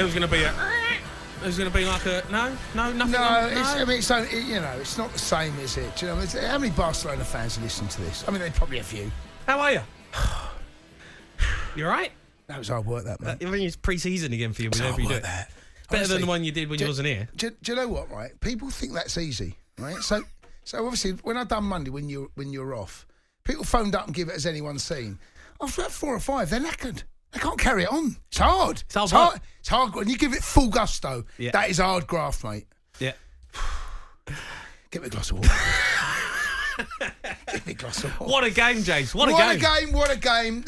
there was going to be there's going to be like a nothing. No, it's not the same, is it? Do you know, how many Barcelona fans are listening to this? I mean, there's probably a few. How are you? You all right? That was hard work, that, man. I mean, it's pre-season again for you. Whenever you do it. That. Better Honestly, than the one you did when you wasn't here. Do you know what? Right, people think that's easy, right? So obviously, when I done Monday, when you're off, people phoned up and give it as anyone's seen. After about 4 or 5, they're knackered. They can't carry it on. It's hard. It's hard. It's hard. When you give it full gusto, that is hard graft, mate. Yeah. Get me a glass of water. Get me a glass of water. What a game, Jace. What a game.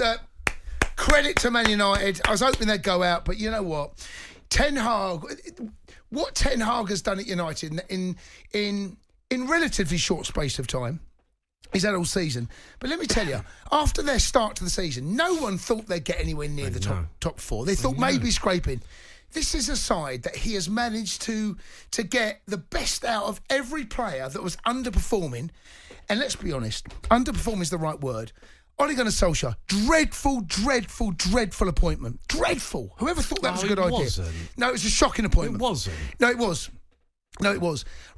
Credit to Man United. I was hoping they'd go out, but you know what? What Ten Hag has done at United in relatively short space of time, he's had all season. But let me tell you, after their start to the season, no one thought they'd get anywhere near the top 4. They thought maybe scraping. This is a side that he has managed to get the best out of every player that was underperforming. And let's be honest, underperforming is the right word. Ole Gunnar Solskjaer, dreadful appointment. Dreadful. Whoever thought that was a good idea? Wasn't. No, it was a shocking appointment. It wasn't. No, it was.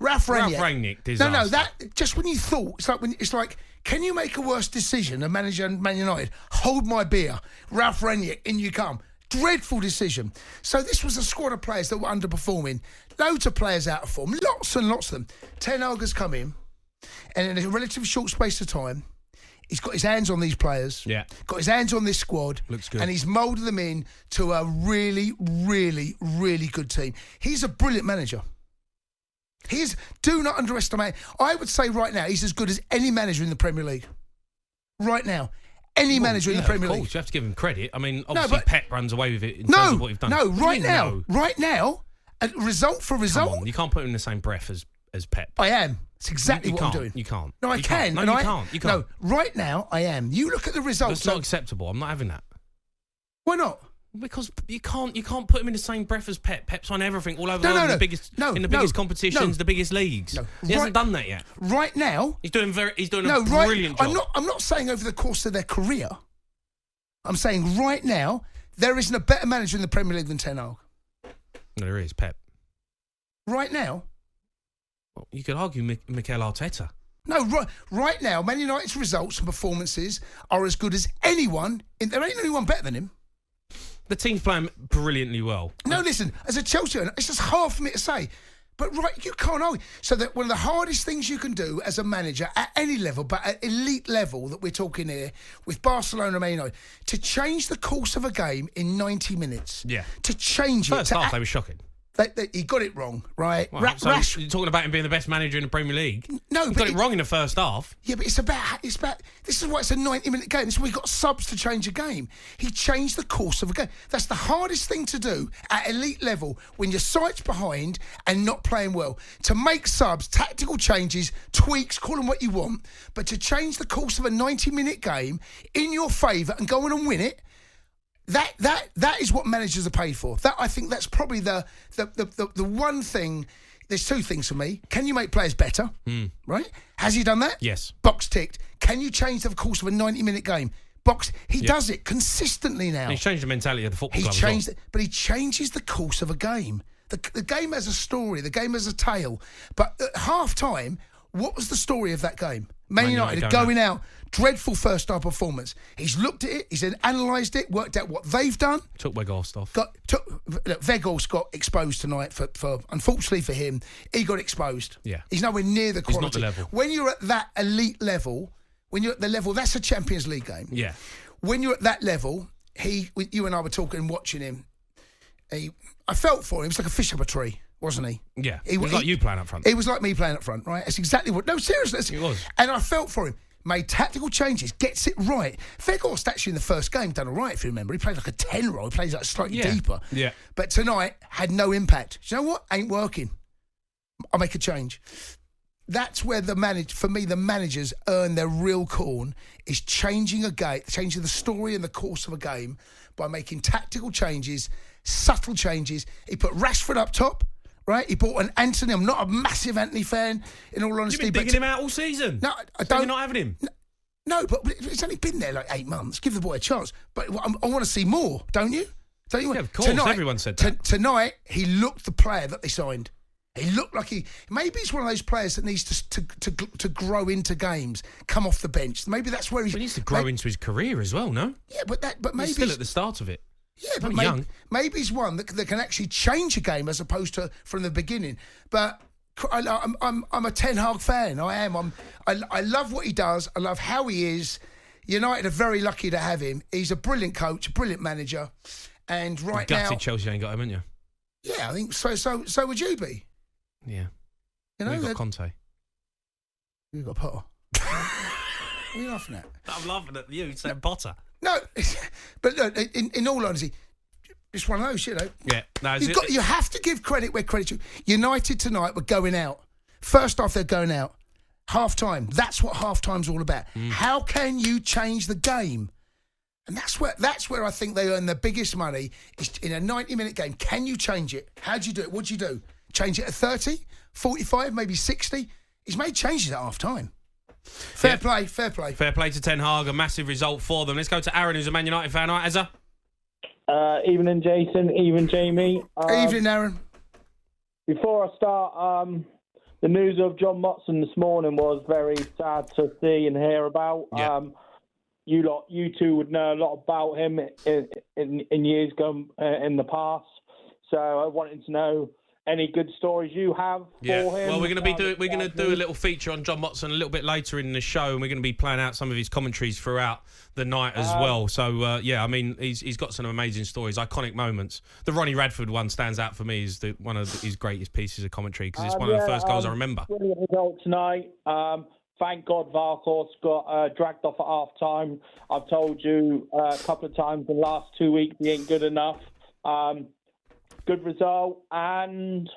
Ralph Rangnick. Disaster. No, that just when you thought it's like, can you make a worse decision than manager Man United? Hold my beer, Ralph Rangnick, in you come. Dreadful decision. So this was a squad of players that were underperforming. Loads of players out of form. Lots and lots of them. Ten Hag has come in, and in a relatively short space of time, he's got his hands on these players. Yeah. Got his hands on this squad. Looks good. And he's moulded them in to a really, really, really good team. He's a brilliant manager. Do not underestimate. I would say right now he's as good as any manager in the Premier League. Right now. Any manager in the Premier League. Of course, you have to give him credit. I mean, obviously Pep runs away with it in terms of what you've done. Right now, result for result. Come on, you can't put him in the same breath as Pep. I am. It's exactly what I'm doing. You can't. No, I can. No, you can't. You can't. No, right now I am. You look at the results. That's not acceptable. I'm not having that. Why not? Because you can't put him in the same breath as Pep. Pep's won everything all over the world in the biggest competitions, the biggest leagues. No, he hasn't done that yet. Right now, he's doing a brilliant job. I'm not saying over the course of their career. I'm saying right now there isn't a better manager in the Premier League than Ten Hag. No, there is Pep. Right now. Well, you could argue Mikel Arteta. No, right now, Man United's results and performances are as good as anyone. There ain't anyone better than him. The team's playing brilliantly well. No, listen, as a Chelsea owner, it's just hard for me to say. But you can't argue. So that one of the hardest things you can do as a manager at any level, but at elite level that we're talking here, with Barcelona, Man United, to change the course of a game in 90 minutes. Yeah. To change First half, they were shocking. He got it wrong, right? Well, you're talking about him being the best manager in the Premier League. No, he got it wrong in the first half. Yeah, but it's about. This is why it's a 90-minute game. This is why we got subs to change a game. He changed the course of a game. That's the hardest thing to do at elite level when your sights behind and not playing well. To make subs, tactical changes, tweaks, call them what you want, but to change the course of a 90-minute game in your favour and go on and win it. That is what managers are paid for. I think that's probably the one thing. There's two things for me. Can you make players better? Right? Has he done that? Yes. Box ticked. Can you change the course of a 90-minute game? He does it consistently now. And he's changed the mentality of the football club. But he changes the course of a game. The game has a story. The game has a tale. But at half time, what was the story of that game? Man United going out. Dreadful first half performance. He's looked at it, he's analysed it, worked out what they've done. Took Weghorst off. Weghorst got exposed tonight for unfortunately for him, he got exposed. Yeah. He's nowhere near the quality. He's not the level. When you're at that elite level, that's a Champions League game. Yeah. When you're at that level, you and I were talking, watching him. I felt for him. He was like a fish up a tree, wasn't he? Yeah. He was like you playing up front. He was like me playing up front, right? That's exactly what. No, seriously. He was. And I felt for him. Made tactical changes, gets it right. Weghorst actually in the first game done all right, if you remember. He played like a 10 role. He plays like slightly deeper. Yeah. But tonight had no impact. Do you know what? Ain't working. I'll make a change. That's where the managers earn their real corn, is changing a game, changing the story and the course of a game by making tactical changes, subtle changes. He put Rashford up top. Right, he bought an Anthony. I'm not a massive Anthony fan, in all honesty. You've been digging him out all season. No, I don't. You're not having him. No, but it's only been there like 8 months. Give the boy a chance. But I want to see more, don't you? Don't you? Yeah, of course. Everyone said that. Tonight, he looked the player that they signed. He looked like maybe he's one of those players that needs to grow into games, come off the bench. Maybe that's where he needs to grow into his career as well. No. Yeah, but maybe he's still at the start of it. Yeah, but maybe he's one that can actually change a game as opposed to from the beginning. But I'm a Ten Hag fan. I am. I love what he does. I love how he is. United are very lucky to have him. He's a brilliant coach, a brilliant manager, and right now, gutted Chelsea ain't got him, haven't you? Yeah, I think so. So would you be? Yeah. You know, we've got Conte. You've got Potter. What are you laughing at? I'm laughing at you saying Potter. No, but look, in all honesty, it's one of those, you know. Yeah. No, you have to give credit where credit's due. United tonight were going out. First off, they're going out. Half-time. That's what half-time's all about. How can you change the game? And that's where I think they earn the biggest money, is in a 90-minute game. Can you change it? How do you do it? What do you do? Change it at 30, 45, maybe 60? He's made changes at half-time. Fair play. Fair play to Ten Hag. A massive result for them. Let's go to Aaron, who's a Man United fan. All right, Ezra? Evening, Jason. Evening, Jamie. Evening, Aaron. Before I start, the news of John Motson this morning was very sad to see and hear about. Yeah. You two would know a lot about him in years gone in the past. So I wanted to know any good stories you have for him. Well, we're going to do a little feature on John Motson a little bit later in the show, and we're going to be playing out some of his commentaries throughout the night as well. So I mean, he's got some amazing stories, iconic moments. The Ronnie Radford one stands out for me as one of his greatest pieces of commentary, because it's one of the first goals I remember. Brilliant result tonight. Thank God Varkos got dragged off at half-time. I've told you a couple of times in the last 2 weeks he ain't good enough. Good result, and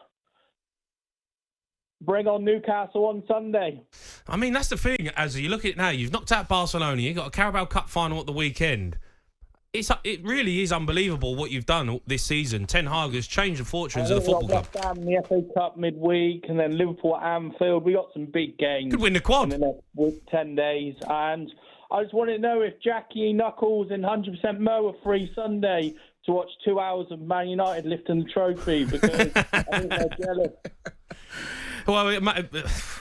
bring on Newcastle on Sunday. I mean, that's the thing, as you look at it now, you've knocked out Barcelona, you've got a Carabao Cup final at the weekend. It really is unbelievable what you've done this season. Ten Hag has changed the fortunes of the football club. West Ham in the FA Cup midweek, and then Liverpool at Anfield. We got some big games. Could win the quad in the next week, 10 days. And I just wanted to know if Jackie, Knuckles, and 100% Mo are free Sunday to watch 2 hours of Man United lifting the trophy, because I think they're jealous. Well,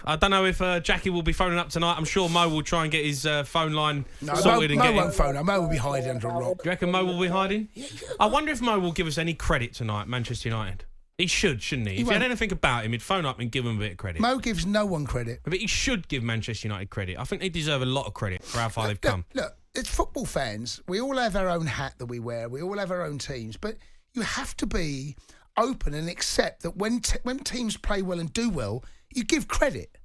I don't know if Jackie will be phoning up tonight. I'm sure Mo will try and get his phone line sorted. Mo won't phone up. Mo will be hiding under a rock. Do you reckon Mo will be hiding? Yeah. I wonder if Mo will give us any credit tonight, Manchester United. He should, shouldn't he? If he had anything about him, he'd phone up and give him a bit of credit. Mo gives no one credit. But he should give Manchester United credit. I think they deserve a lot of credit for how far they've come. Look, it's football fans. We all have our own hat that we wear. We all have our own teams. But you have to be open and accept that when teams play well and do well, you give credit.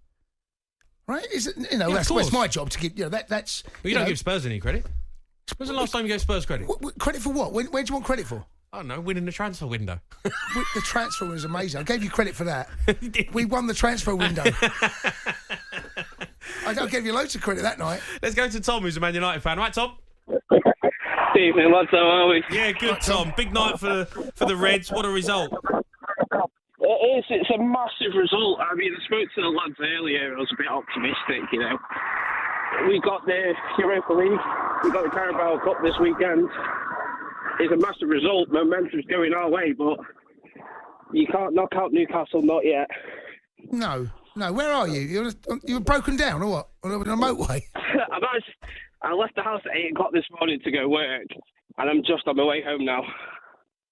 Right? That's my job to give. That's. Well, you don't give Spurs any credit. When's the last time you gave Spurs credit? Credit for what? Where do you want credit for? I don't know, winning the transfer window. The transfer was amazing. I gave you credit for that. We won the transfer window. I gave you loads of credit that night. Let's go to Tom, who's a Man United fan. Right, Tom? Evening, lads. How are we? Yeah, good, right, Tom. Big night for the Reds. What a result. It is. It's a massive result. I mean, I spoke to the lads earlier. I was a bit optimistic, you know. We got the Europa League. We got the Carabao Cup this weekend. It's a massive result. Momentum's going our way, but you can't knock out Newcastle, not yet. No. Where are you? You were broken down or what? On a motorway? I left the house at 8 o'clock this morning to go work, and I'm just on my way home now.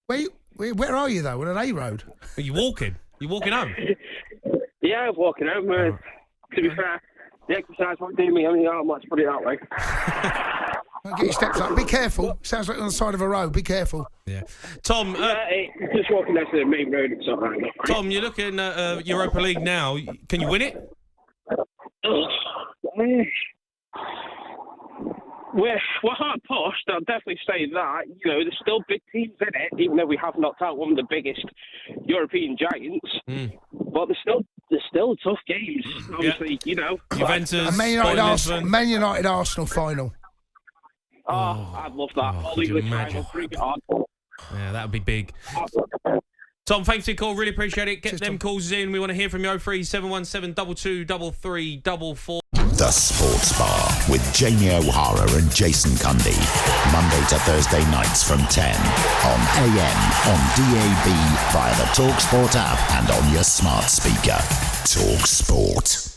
Where are you, though? On an A road? Are you walking? You walking home? Yeah, I'm walking home. To be fair, the exercise won't do me any harm, let's put it that way. Get your steps up. Be careful. Sounds like you're on the side of a road. Be careful. Yeah. Tom... just walking next to the main road. It's all right. Tom, you're looking at Europa League now. Can you win it? We're hard pushed, I'll definitely say that. You know, there's still big teams in it, even though we have knocked out one of the biggest European giants. But there's still tough games. Obviously, you know. Juventus, Man United Arsenal final. Oh, I'd love that. Could you imagine? Yeah, that would be big. Tom, thanks for your call. Really appreciate it. Get them calls in. We want to hear from you. 03717 22 33 44. The Sports Bar with Jamie O'Hara and Jason Cundy. Monday to Thursday nights from 10 on AM, on DAB, via the talkSPORT app and on your smart speaker. talkSPORT.